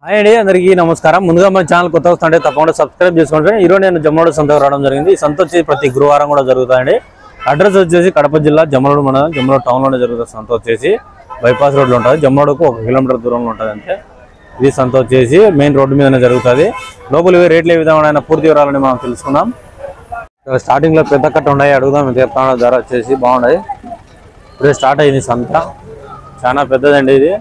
Hi అండి, అందరికీ నమస్కారం. ముందుగా మన ఛానల్ కొత్త వస్తుంటే తప్పకుండా సబ్స్క్రైబ్ చేసుకోండి. ఈరోజు నేను జమ్మలమడుగు సంతకు రావడం జరిగింది. ఈ సంత వచ్చి ప్రతి గురువారం కూడా జరుగుతుందండి. అడ్రస్ వచ్చేసి కడప జిల్లా జమ్మలమడుగు మండలం జమ్మలమడుగు టౌన్లోనే జరుగుతుంది. సంత వచ్చేసి బైపాస్ రోడ్లో ఉంటుంది. జమ్మలమడుగుకు 1 కిలోమీటర్ దూరంలో ఉంటుంది. అంతే ఇది సంత వచ్చేసి మెయిన్ రోడ్డు మీదనే జరుగుతుంది. లోపల రేట్లు ఏ విధమైన పూర్తి వివరాలని మనం తెలుసుకుందాం. స్టార్టింగ్ లో పెద్ద కట్ట ఉన్నాయి, అడుగుదాం. ఎంత ధర వచ్చేసి బాగున్నాయి. ఇప్పుడే స్టార్ట్ అయింది సంత. చాలా పెద్దదండి ఇది.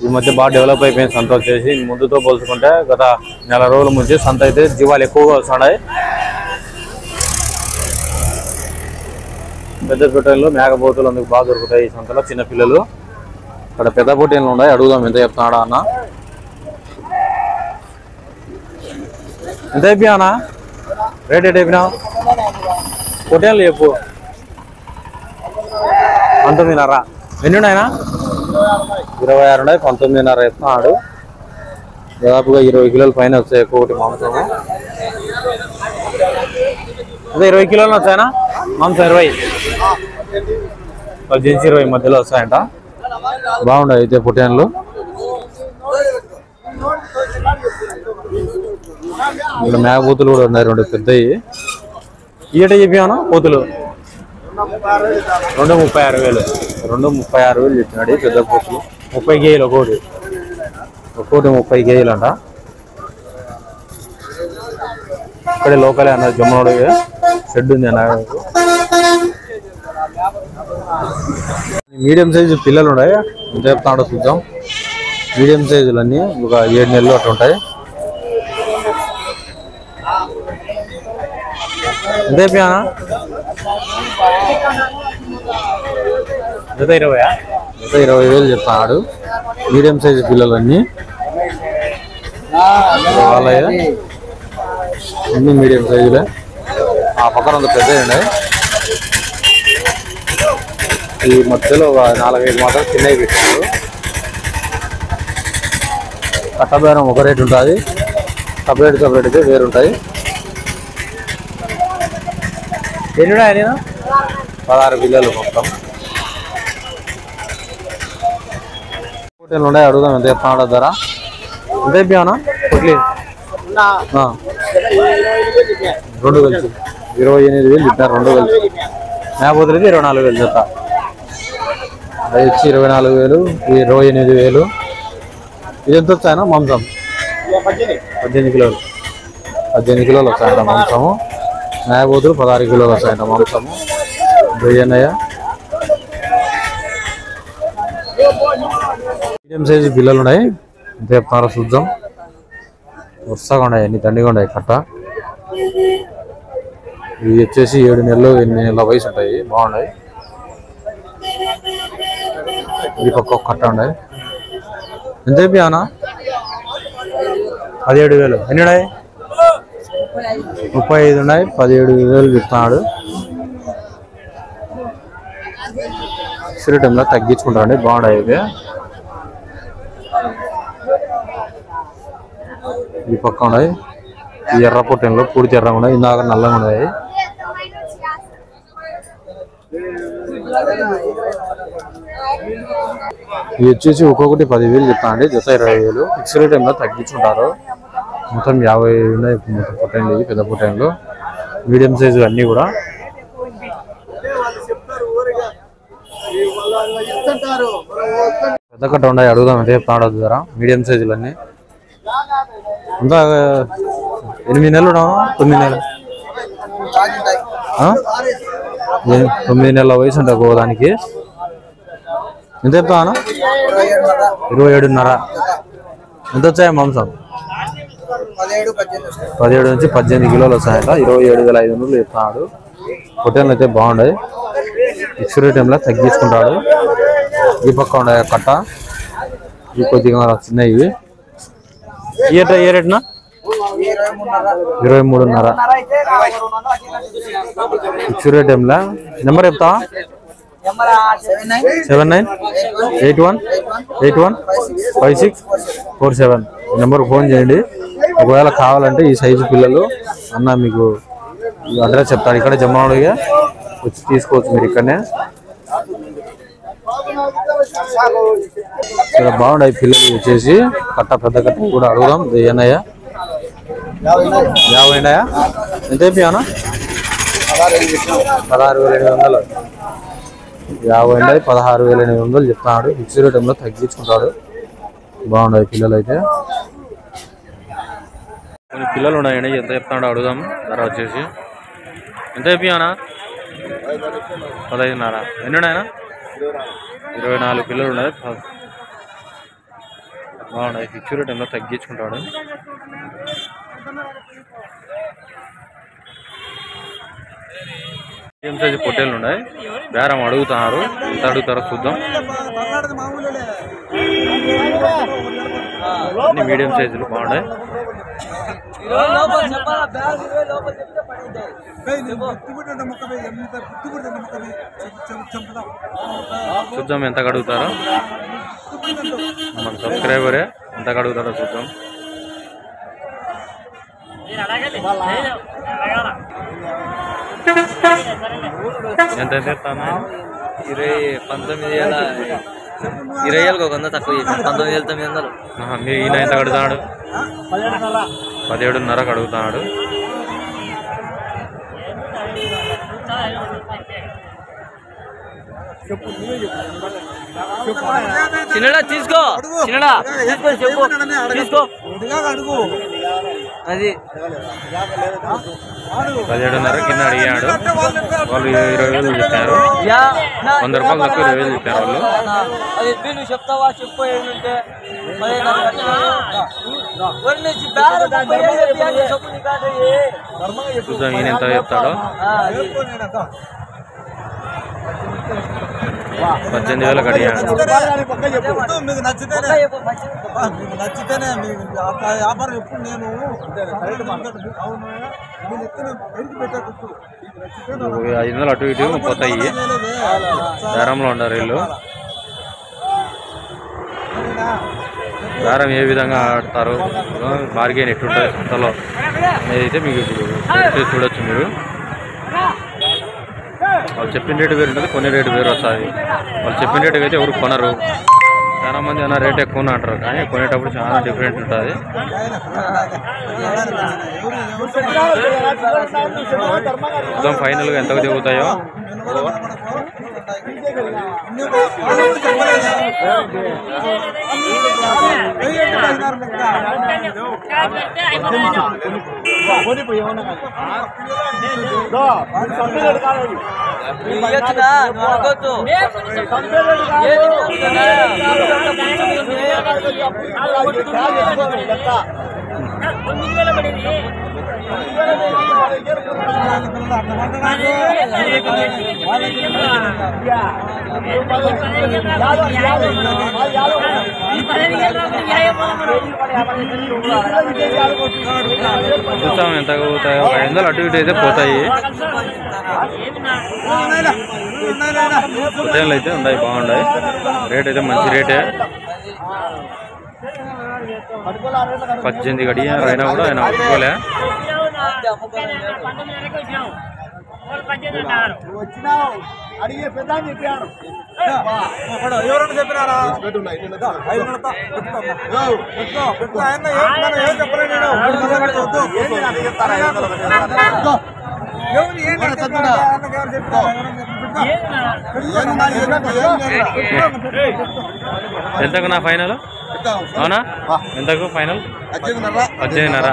ఈ మధ్య బాగా డెవలప్ అయిపోయింది సంత వచ్చేసి. ముందుతో పోల్చుకుంటే గత నెల రోజుల నుంచి సంత అయితే జీవాలు ఎక్కువగా వస్తున్నాయి. పెద్ద పొట్టేళ్ళు మేకపోతులు అందుకు బాగా దొరుకుతాయి ఈ సంతలో. చిన్నపిల్లలు ఇక్కడ పెద్ద పొట్టేళ్ళు ఉన్నాయి, అడుగుదాం ఎంత చెప్తున్నాడా అన్న. ఎంత అయిపోయానా రేట్? ఎట్ అయిపోయినావు పొట్టేళ్ళు చెప్పు. 19.5. ఎన్ని ఉన్నాయినా? 26 ఉన్నాయి. 19.5 చెప్తున్నాడు. దాదాపుగా 20 కిలోల పైన వచ్చాయి ఒక్కొక్కటి మాంసము. అదే 20 కిలోలు వచ్చాయనా మాంసం? 20 జెన్సీ 20 మధ్యలో వస్తాయంట. బాగుంటాయి అయితే పొట్టేన్లు. ఇక్కడ మేకపోతులు కూడా ఉన్నాయి, 2 పెద్దవి. ఈట చెప్పాను పోతులు 2,36,000. 2,36,000 చెప్పినాడు పెద్ద పోతులు. 30 కేజీలు ఒక్కోటి 30 కేజీలు అంట. ఇక్కడే లోకలే అన్నారు, జమ్మలమడుగు షెడ్ ఉంది అన్న. మీడియం సైజు పిల్లలు ఉన్నాయి, ఎంత చెప్తాడో చూద్దాం. మీడియం సైజులు అన్నీ ఒక 7 నెలలు అట్లా ఉంటాయి. ఎంత చెప్పానా? 20,000 చెప్తాడు. మీడియం సైజు పిల్లలన్నీ వాళ్ళ అన్ని మీడియం సైజులే. ఆ పక్కన అంత పెద్దవి ఉన్నాయి. ఈ మధ్యలో 4-5 మాత్రం చిన్నవి పెట్టారు. కట్టబేరం ఒక రేటు ఉంటుంది, సపరేట్ అయితే వేరు ఉంటాయి. ఎన్నిడా నేను 16 పిల్లలు మొత్తం. హోటల్ ఉన్నాయి, అడుగుదాం ఎంత చెప్తాడు ధర. ఎంత అయిపోయానా పొట్లి? 2 కలిసి 28,000 చెప్పారు. 2 కలిసి మేకపోతులకి 24,000 జత. అది వచ్చి 24,000, 28,000. ఇది ఎంత వచ్చాయనా మాంసం? 18 కిలోలు. 18 కిలోలు వస్తాయంట మాంసము. మేకపోతులు 16 కిలోలు వస్తాయంట మాంసము. అన్నయ్య మీడియం సైజు పిల్లలు ఉన్నాయి, ఎంత చెప్తారో చూద్దాం. వరుసగా ఉన్నాయి, అన్ని దండిగా ఉన్నాయి కట్ట. ఇవి వచ్చేసి 7 నెలలు 8 నెలల వయసు ఉంటాయి. బాగున్నాయి. ఇది పక్క కట్ట ఉన్నాయి. ఎంత అయిపోయానా? 17,000. ఎన్ని ఉన్నాయి? 35 ఉన్నాయి. 17,000 చెప్తున్నాడు. టైంలో తగ్గించుకుంటారండి, బాగున్నాయి ఇవి. ఈ పక్క ఉన్నాయి. ఈ ఎర్ర పొట్టెన్లో పూర్తి ఎర్రగా ఉన్నాయి, ఇందాక నల్లగా ఉన్నాయి. ఇవి వచ్చేసి ఒక్కొక్కటి 10,000 చెప్తానండి, జత 20,000. ఫిక్స్డ్ టైంలో తగ్గించుకుంటారు. మొత్తం 50 ఉన్నాయి మొత్తం పొట్టెన్లు. పెద్ద పొట్టెన్లు మీడియం సైజు అన్నీ కూడా. పెద్ద కట్ట ఉన్నాయి, అడుగుదాం ఎంత చెప్తాడు ధర. మీడియం సైజులు అన్నీ. అంతా 8 నెలలు 9 నెలలు 9 నెలల వయసు ఉంటుంది ఒక్కోదానికి. ఎంత చెప్తాను? 27.5. ఎంత వచ్చాయి మాంసం? 17 నుంచి 18 కిలోలు వస్తాయంట. 27,500 చెప్తాడు. పొట్టేళ్ళు అయితే బాగున్నాయి. ఫిక్స్డ్ టైంలో తగ్గించుకుంటాడు. ఈ పక్క ఉన్నాయి కట్ట. ఇవి కొద్దిగా చిన్నవి. ఏ రేట్నా? 23.5. ఫిక్స్డ్ టైంలో. నెంబర్ చెప్తా? 7981815647. నెంబర్కి ఫోన్ చేయండి. ఒకవేళ కావాలంటే ఈ సైజు పిల్లలు అన్న మీకు అడ్రస్ చెప్తాను. ఇక్కడ జమ్మలమడుగు వచ్చి తీసుకోవచ్చు మీరు ఇక్కడనే. ఇక్కడ బాగున్నాయి పిల్లలు వచ్చేసి కట్ట పెద్ద కట్ట కూడా అడుగుదాం ఏనయ్యా 50 ఎంత అయిపోయానా 16,800 50 16,800 చెప్తున్నాడు. ఫిక్స్డ్ టైంలో తగ్గించుకుంటాడు. బాగున్నాయి పిల్లలు అయితే కొన్ని పిల్లలు ఉన్నాయండి. ఎంత చెప్తున్నాడు అడుగుదాం. ధర వచ్చేసి ఎంత అయిపోయానా 15,500 ఎన్ని ఉన్నాయన 24 పిల్లలు ఉన్నాయి. బాగున్నాయి ఫిక్స్డ్ టైంలో తగ్గించుకుంటాడు. మీడియం సైజు పొట్టేళ్ళు ఉన్నాయి. బేరం అడుగుతున్నారు. ఎంత అడుగుతారో చూద్దాం. అన్ని మీడియం సైజులు బాగున్నాయి. చూద్దాం ఎంత అడుగుతారో. మన సబ్స్క్రైబరే ఎంత అడుగుతారో చూద్దాం. ఎంత చెప్తాను 20,000 కొంత తక్కువ 19,900. మీరు ఈయన ఎంత కడుగుతున్నాడు 17,500 అడుగుతున్నాడు. చిన్నడా తీసుకో చిన్నడా చెప్పు తీసుకో అది 17,500 కింద అడిగాడు. వాళ్ళు 20,000 చెప్పారు. 100 రూపాయలు తక్కువ 20,000 చెప్పారు వాళ్ళు. అది నువ్వు చెప్తావా చెప్పు ఏంటంటే చూద్దాం ఈయన ఎంత చెప్తాడో. 18,000 అడిగాడు. నచ్చితేనే వ్యాపారం ఎప్పుడు నేను 500 అటు ఇటు పోతాయి. బేరంలో ఉన్నారు వీళ్ళు. బేరం ఏ విధంగా ఆడతారు, బార్గెన్ ఎట్టుంటుంది సంతలో అనేది అయితే మీకు ఇప్పుడు చూడొచ్చు. మీరు వాళ్ళు చెప్పిన రేటు వేరు ఉంటుంది, కొన్ని రేటు వేరు వస్తుంది. వాళ్ళు చెప్పిన రేటుకి అయితే ఎవరు కొనరు. చాలా మంది అన్న రేట్ ఎక్కువ అంటారు, కానీ కొనేటప్పుడు చాలా డిఫరెంట్ ఉంటుంది. మొత్తం ఫైనల్గా ఎంతకు దిగుతాయో చూస్తాం ఎంత పోతాయో. 500 అటు ఇటు అయితే పోతాయి. పొట్టేళ్ళు అయితే ఉన్నాయి, బాగున్నాయి. రేట్ అయితే మంచి రేటే. 18 గడియారు అయినా కూడా ఆయన ఒప్పుకోలే. అడిగే పెద్ద చెప్పాను ఎవరన్నా చెప్పినారా ఎంతకు నా ఫైనల్? అవునా, ఎంతకు ఫైనల్? 18,500.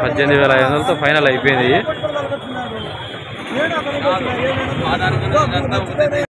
18,500తో ఫైనల్ అయిపోయింది.